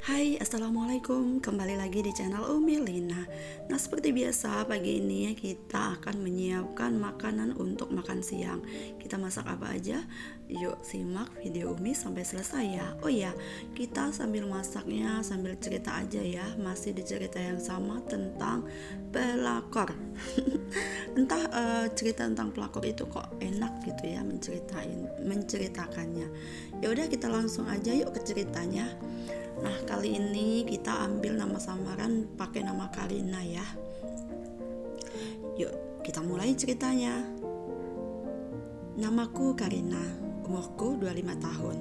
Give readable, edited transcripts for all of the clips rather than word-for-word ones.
Hai, Assalamualaikum. Kembali lagi di channel Umi Lina. Nah, seperti biasa pagi ini kita akan menyiapkan makanan untuk makan siang. Kita masak apa aja? Yuk simak video Umi sampai selesai ya. Oh iya, kita sambil masaknya sambil cerita aja ya. Masih di cerita yang sama tentang pelakor. Entah cerita tentang pelakor itu kok enak gitu ya menceritakannya. Ya udah kita langsung aja yuk ke ceritanya. Nah, kali ini kita ambil nama samaran pakai nama Karina ya. Yuk, kita mulai ceritanya. Namaku Karina, umurku 25 tahun.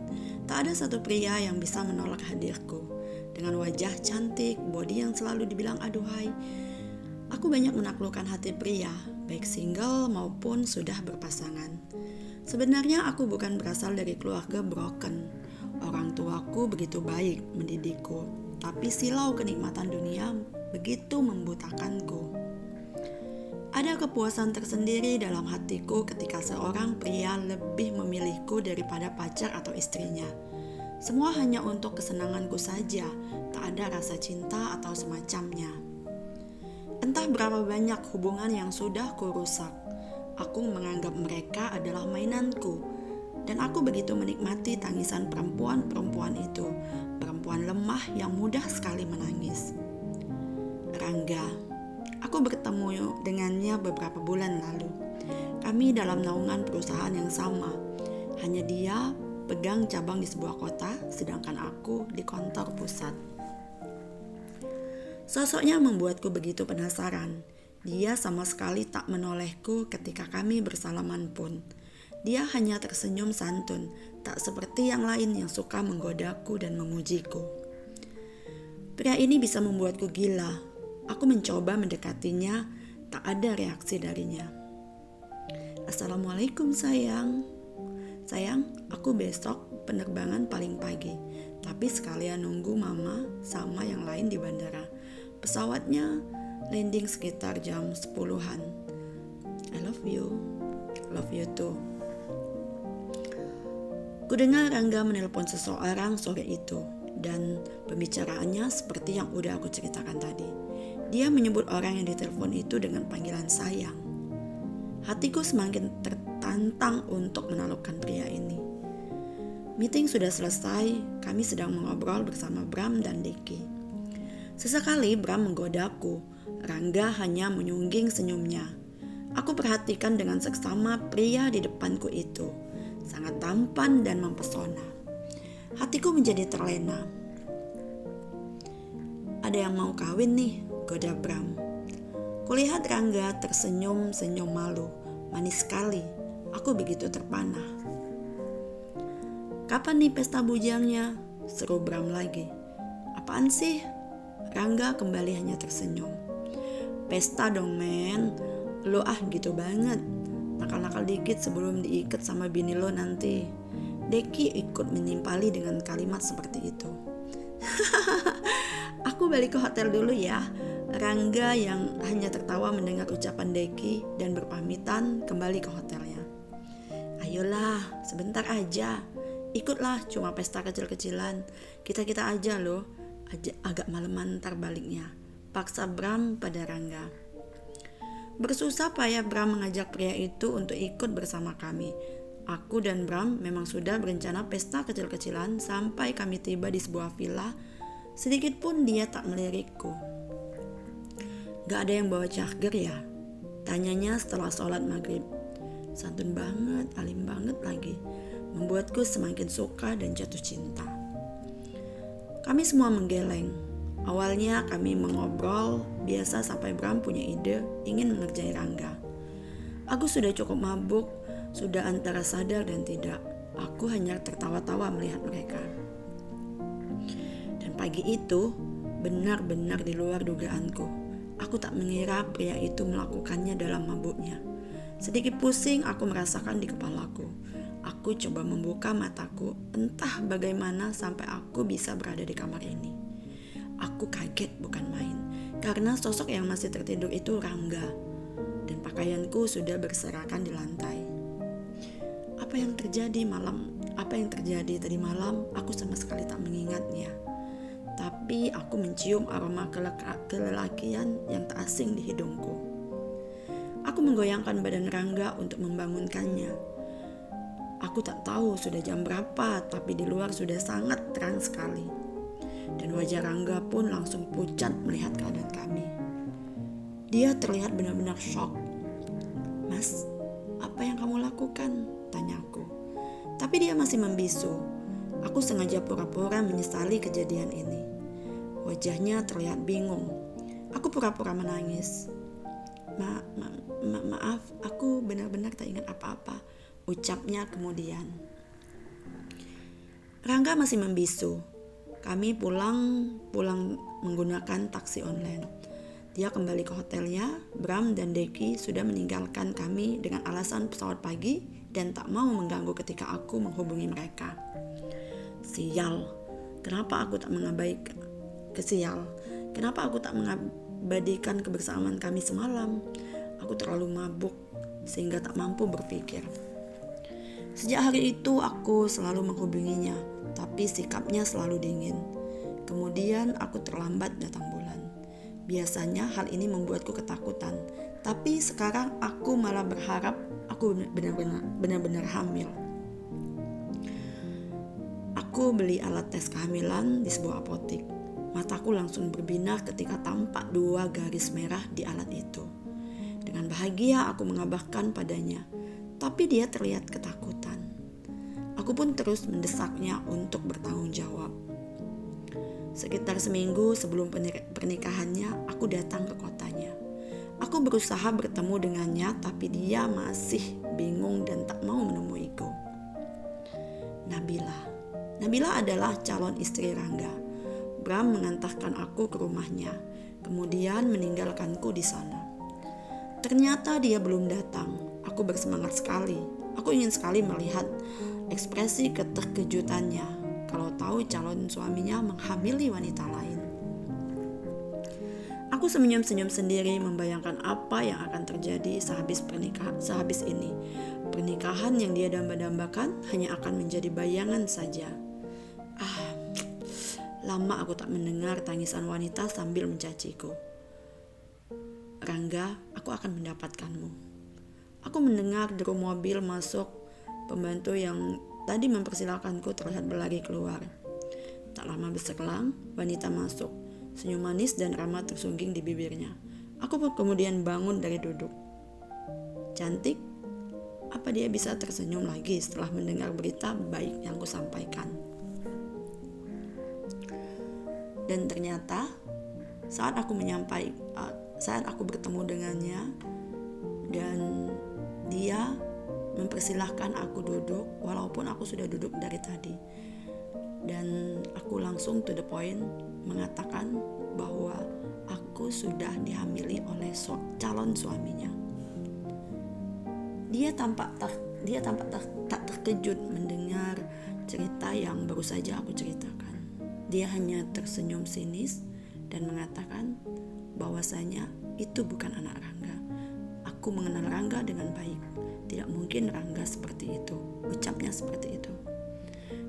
Tak ada satu pria yang bisa menolak hadirku. Dengan wajah cantik, bodi yang selalu dibilang aduhai. Aku banyak menaklukkan hati pria, baik single maupun sudah berpasangan. Sebenarnya aku bukan berasal dari keluarga broken. Orang tuaku begitu baik mendidikku, tapi silau kenikmatan dunia begitu membutakanku. Ada kepuasan tersendiri dalam hatiku ketika seorang pria lebih memilihku daripada pacar atau istrinya. Semua hanya untuk kesenanganku saja, tak ada rasa cinta atau semacamnya. Entah berapa banyak hubungan yang sudah kurusak, aku menganggap mereka adalah mainanku. Dan aku begitu menikmati tangisan perempuan-perempuan itu, perempuan lemah yang mudah sekali menangis. Rangga, aku bertemu dengannya beberapa bulan lalu. Kami dalam naungan perusahaan yang sama. Hanya dia pegang cabang di sebuah kota, sedangkan aku di kantor pusat. Sosoknya membuatku begitu penasaran. Dia sama sekali tak menolehku ketika kami bersalaman pun. Dia hanya tersenyum santun, tak seperti yang lain yang suka menggodaku dan mengujiku. Pria ini bisa membuatku gila. Aku mencoba mendekatinya, tak ada reaksi darinya. Assalamualaikum sayang. Sayang, aku besok penerbangan paling pagi, tapi sekalian nunggu mama sama yang lain di bandara. Pesawatnya landing sekitar jam 10-an. I love you. Love you too. Kudengar Rangga menelpon seseorang sore itu, dan pembicaraannya seperti yang udah aku ceritakan tadi. Dia menyebut orang yang ditelepon itu dengan panggilan sayang. Hatiku semakin tertantang untuk menaklukkan pria ini. Meeting sudah selesai, kami sedang mengobrol bersama Bram dan Deki. Sesekali Bram menggodaku, Rangga hanya menyungging senyumnya. Aku perhatikan dengan seksama pria di depanku itu. Sangat tampan dan mempesona. Hatiku menjadi terlena. Ada yang mau kawin nih, goda Bram. Kulihat Rangga tersenyum-senyum malu. Manis sekali. Aku begitu terpana. Kapan nih pesta bujangnya? Seru Bram lagi. Apaan sih? Rangga kembali hanya tersenyum. Pesta dong men. Lo gitu banget. Nakal-nakal dikit sebelum diikat sama bini lo nanti. Deki ikut menimpali dengan kalimat seperti itu. Aku balik ke hotel dulu ya. Rangga yang hanya tertawa mendengar ucapan Deki dan berpamitan kembali ke hotelnya. Ayolah, sebentar aja. Ikutlah, cuma pesta kecil-kecilan. Kita-kita aja loh. Agak maleman ntar baliknya. Paksa Bram pada Rangga. Bersusah payah Bram mengajak pria itu untuk ikut bersama kami. Aku dan Bram memang sudah berencana pesta kecil-kecilan sampai kami tiba di sebuah villa. Sedikit pun dia tak melirikku. Gak ada yang bawa charger ya? Tanyanya setelah sholat maghrib. Santun banget, alim banget lagi. Membuatku semakin suka dan jatuh cinta. Kami semua menggeleng. Awalnya kami mengobrol biasa sampai Bram punya ide ingin mengerjai Rangga. Aku sudah cukup mabuk, sudah antara sadar dan tidak. Aku hanya tertawa-tawa melihat mereka. Dan pagi itu benar-benar di luar dugaanku. Aku tak mengira pria itu melakukannya dalam mabuknya. Sedikit pusing aku merasakan di kepalaku. Aku coba membuka mataku, entah bagaimana sampai aku bisa berada di kamar ini. Aku kaget bukan main, karena sosok yang masih tertidur itu Rangga, dan pakaianku sudah berserakan di lantai. Apa yang terjadi tadi malam, aku sama sekali tak mengingatnya. tapi aku mencium aroma kelelakian yang tak asing di hidungku. Aku menggoyangkan badan Rangga untuk membangunkannya. Aku tak tahu sudah jam berapa, tapi di luar sudah sangat terang sekali. Dan wajah Rangga pun langsung pucat melihat keadaan kami. Dia terlihat benar-benar shock. "Mas, apa yang kamu lakukan?" tanyaku. Tapi dia masih membisu. Aku sengaja pura-pura menyesali kejadian ini. Wajahnya terlihat bingung. Aku pura-pura menangis. Maaf, aku benar-benar tak ingat apa-apa, ucapnya kemudian. Rangga masih membisu. Kami pulang menggunakan taksi online. Dia kembali ke hotelnya. Bram dan Deki sudah meninggalkan kami dengan alasan pesawat pagi dan tak mau mengganggu ketika aku menghubungi mereka. Sial, kenapa aku tak mengabadikan kebersamaan kami semalam? Aku terlalu mabuk sehingga tak mampu berpikir. Sejak hari itu aku selalu menghubunginya, tapi sikapnya selalu dingin. Kemudian aku terlambat datang bulan. Biasanya hal ini membuatku ketakutan, tapi sekarang aku malah berharap aku benar-benar hamil. Aku beli alat tes kehamilan di sebuah apotik. Mataku langsung berbinar ketika tampak 2 garis merah di alat itu. Dengan bahagia aku mengabarkan padanya, tapi dia terlihat ketakutan. Aku pun terus mendesaknya untuk bertanggung jawab. Sekitar seminggu sebelum pernikahannya, aku datang ke kotanya. Aku berusaha bertemu dengannya, tapi dia masih bingung dan tak mau menemuiku. Nabila adalah calon istri Rangga. Bram mengantarkan aku ke rumahnya, kemudian meninggalkanku di sana. Ternyata dia belum datang. Aku bersemangat sekali. Aku ingin sekali melihat ekspresi keterkejutannya kalau tahu calon suaminya menghamili wanita lain. Aku senyum-senyum sendiri membayangkan apa yang akan terjadi sehabis ini. Pernikahan yang dia damba-dambakan hanya akan menjadi bayangan saja. Lama aku tak mendengar tangisan wanita sambil mencaciku. Rangga, aku akan mendapatkanmu. Aku mendengar deru mobil masuk. Pembantu yang tadi mempersilakanku terlihat berlari keluar. Tak lama berselang, wanita masuk. Senyum manis dan ramah tersungging di bibirnya. Aku pun kemudian bangun dari duduk. Cantik? Apa dia bisa tersenyum lagi setelah mendengar berita baik yang kusampaikan? Dan ternyata saat aku bertemu dengannya dan dia mempersilahkan aku duduk walaupun aku sudah duduk dari tadi, dan aku langsung to the point mengatakan bahwa aku sudah dihamili oleh calon suaminya. Dia tampak tak terkejut mendengar cerita yang baru saja aku ceritakan. Dia hanya tersenyum sinis dan mengatakan bahwasanya itu bukan anak Rangga. Aku mengenal Rangga dengan baik. Tidak mungkin Rangga seperti itu. Ucapnya seperti itu.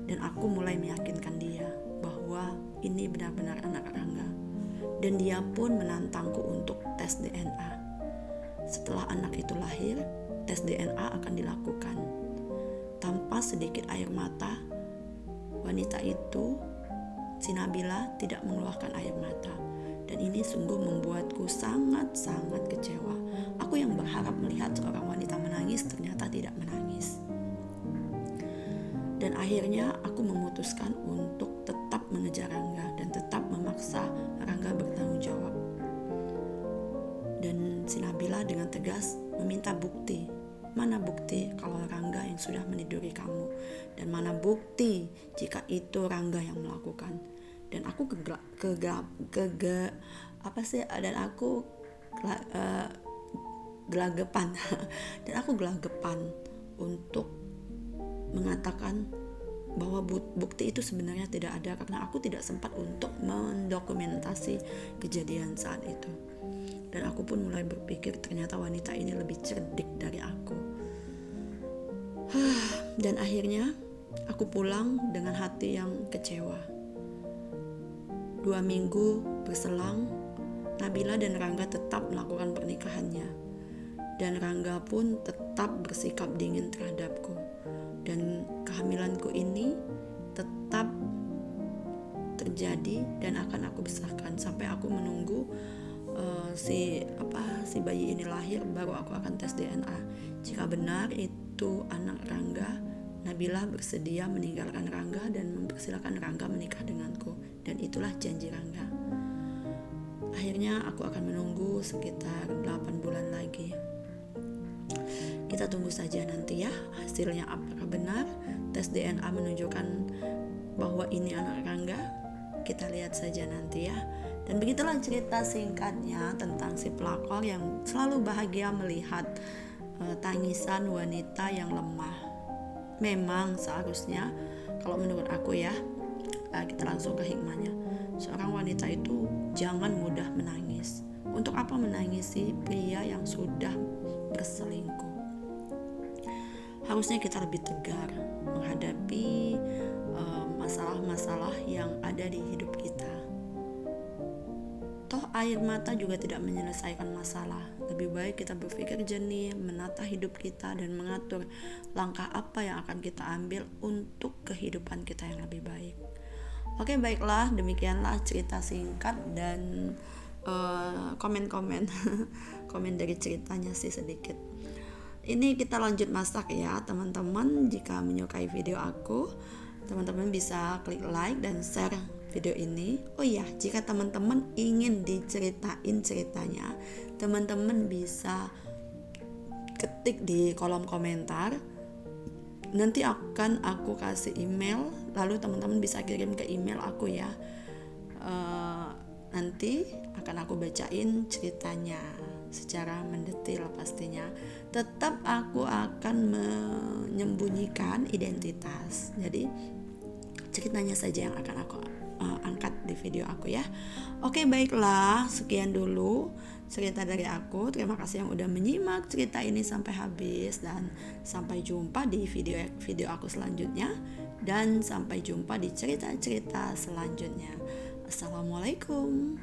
Dan aku mulai meyakinkan dia bahwa ini benar-benar anak Rangga. Dan dia pun menantangku untuk tes DNA. Setelah anak itu lahir, tes DNA akan dilakukan. Tanpa sedikit air mata, wanita itu, si Nabila, tidak mengeluarkan air mata. Dan ini sungguh membuatku sangat-sangat kecewa. Aku yang berharap melihat seorang wanita menangis ternyata tidak menangis. Dan akhirnya aku memutuskan untuk tetap mengejar Rangga dan tetap memaksa Rangga bertanggung jawab. Dan si Nabila dengan tegas meminta bukti. Mana bukti kalau Rangga yang sudah meniduri kamu? Dan mana bukti jika itu Rangga yang melakukan? Dan aku gelagapan dan aku gelagapan untuk mengatakan bahwa bukti itu sebenarnya tidak ada, karena aku tidak sempat untuk mendokumentasi kejadian saat itu. Dan aku pun mulai berpikir ternyata wanita ini lebih cerdik dari aku. Dan akhirnya aku pulang dengan hati yang kecewa. 2 minggu berselang, Nabila dan Rangga tetap melakukan pernikahannya. Dan Rangga pun tetap bersikap dingin terhadapku. Dan kehamilanku ini tetap terjadi dan akan aku besarkan sampai aku menunggu si bayi ini lahir, baru aku akan tes DNA. Jika benar itu anak Rangga, Nabila bersedia meninggalkan Rangga dan mempersilahkan Rangga menikah denganku, dan itulah janji Rangga. Akhirnya aku akan menunggu sekitar 8 bulan lagi. Kita tunggu saja nanti ya hasilnya, apakah benar tes DNA menunjukkan bahwa ini anak Rangga. Kita lihat saja nanti ya. Dan begitulah cerita singkatnya tentang si pelakor yang selalu bahagia melihat tangisan wanita yang lemah. Memang seharusnya, kalau menurut aku ya, kita langsung ke hikmahnya. Seorang wanita itu jangan mudah menangis. Untuk apa menangisi pria yang sudah berselingkuh? Harusnya kita lebih tegar menghadapi masalah-masalah yang ada di hidup kita. Toh air mata juga tidak menyelesaikan masalah. Lebih baik kita berpikir jernih, menata hidup kita dan mengatur langkah apa yang akan kita ambil untuk kehidupan kita yang lebih baik. Oke, baiklah, demikianlah cerita singkat dan komen dari ceritanya sih sedikit. Ini kita lanjut masak ya teman-teman. Jika menyukai video aku, teman-teman bisa klik like dan share video ini. Oh iya, jika teman-teman ingin diceritain ceritanya, teman-teman bisa ketik di kolom komentar. Nanti akan aku kasih email, lalu teman-teman bisa kirim ke email aku ya. Nanti akan aku bacain ceritanya secara mendetil pastinya. Tetap aku akan menyembunyikan identitas. Jadi ceritanya saja yang akan aku angkat di video aku ya. Oke, baiklah, sekian dulu cerita dari aku. Terima kasih yang udah menyimak cerita ini sampai habis, dan sampai jumpa di video aku selanjutnya, dan sampai jumpa di cerita-cerita selanjutnya. Assalamualaikum.